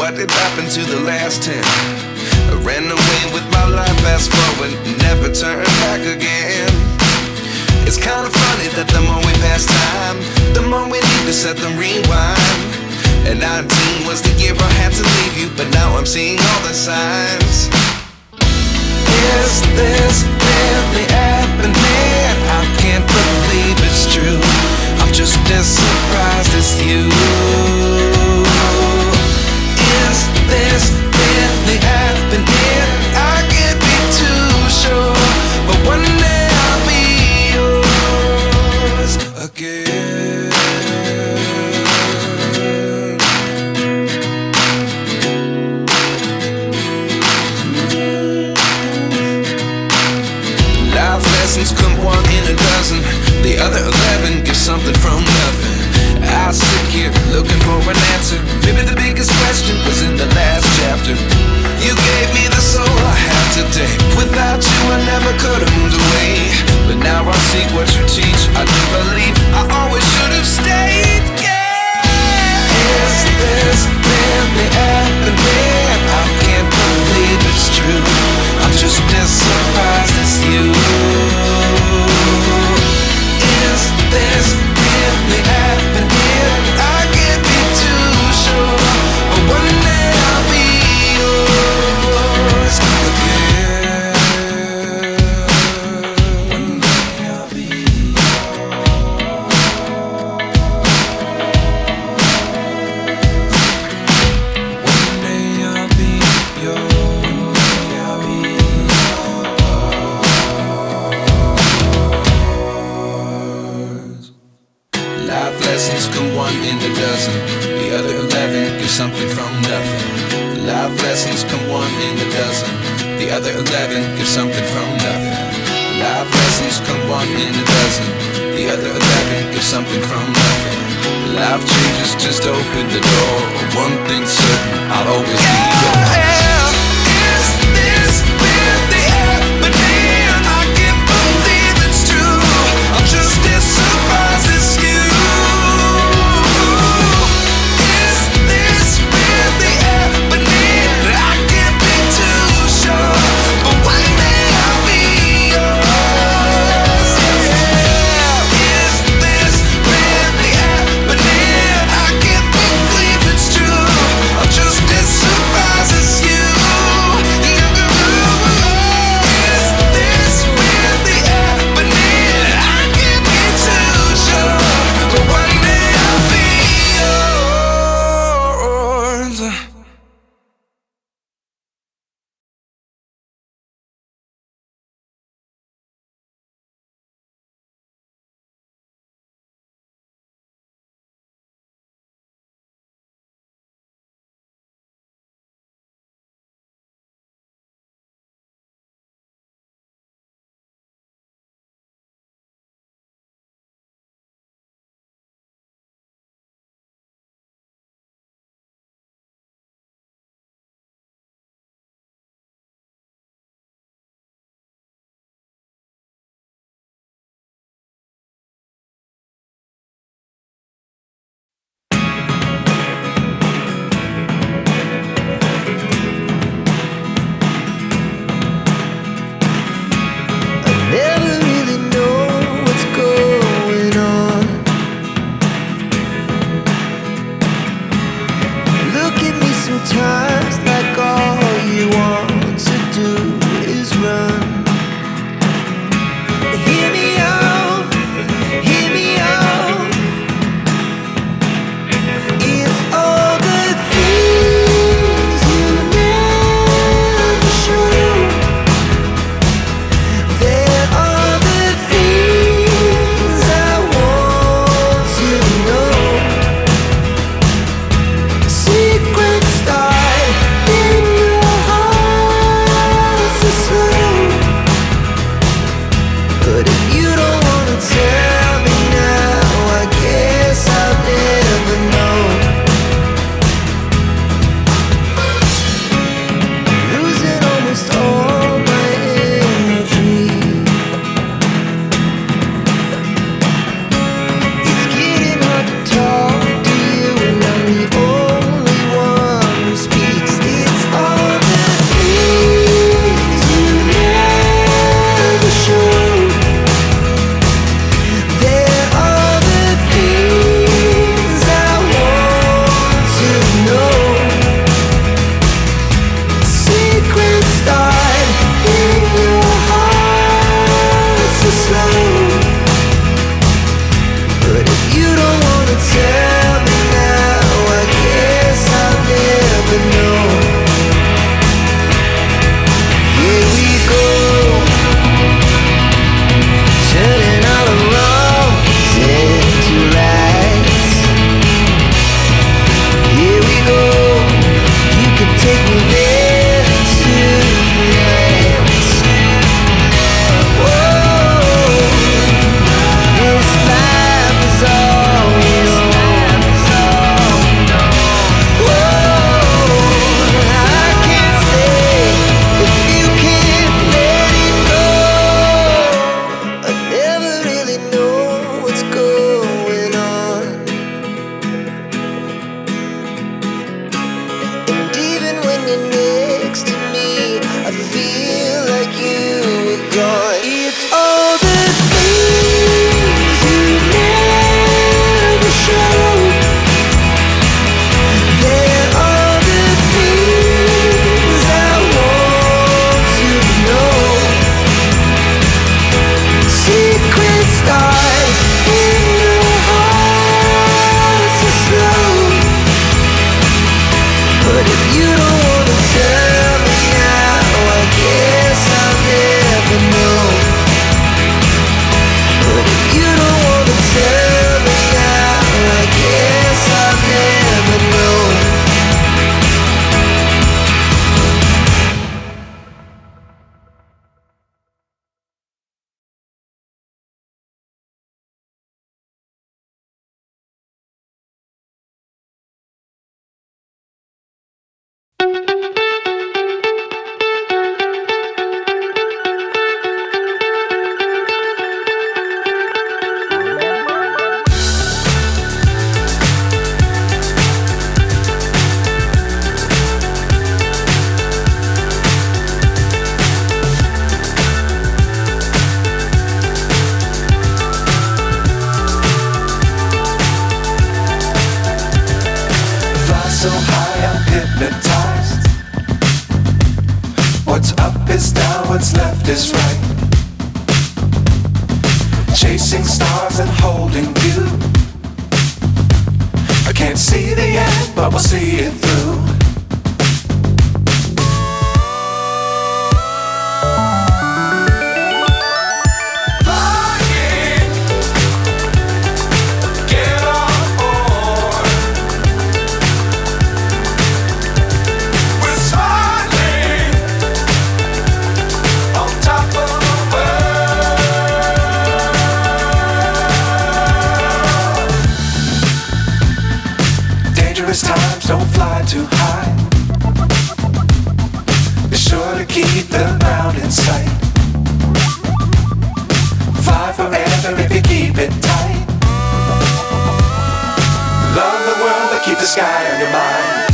what did happen to the last 10? I ran away with my life, fast forward, never turn back again. It's kind of funny that the more we pass time, the more we need to set them rewind. And 19 was the year I had to leave you, but now I'm seeing all the signs. Is this really happening? I can't believe it's true. I'm just as surprised as you. Is this really happening? I can't be too sure, but one day I'll be yours again. Life lessons come one in a dozen. The other 11 get something from nothing. I sit here looking for an answer. Maybe the biggest question was in the last chapter. You gave me the soul I have today. Without you I never could have moved away. But now I see what you teach. I do believe I always should have stayed. Yeah. Is this really happening? I can't believe it's true. I'm just as surprised as you. Is this really happening? I can't be too sure, but one day I'll be yours again. One day I'll be yours. One day I'll be yours. I'll be yours. Life lessons come one in a dozen. The other 11 give something from nothing. Life lessons come one in a dozen. The other 11 give something from nothing. Life lessons come one in a dozen. The other 11 give something from nothing. Life changes, just open the door. One thing's certain, I'll always be yours. Is this really happening? I can't believe it's true. I'm just as surprised as you. Is this really happening? I can't be too sure, but one day I'll be yours. Yeah. Is this really happening? I can't believe it's true. I'm just as surprised as you. Is this really happening? I can't be too sure, but one day I'll be yours. Never really know what's going on. Look at me sometimes like all you want to do is run. Hear me out, hear me out. It's all the things you never show. There are the things I want to know. Secret stars. So high I'm hypnotized. What's up is down, what's left is right. Chasing stars and holding you. I can't see the end, but we'll see it through. Dangerous times, don't fly too high. Be sure to keep the ground in sight. Fly forever if you keep it tight. Love the world, but keep the sky on your mind.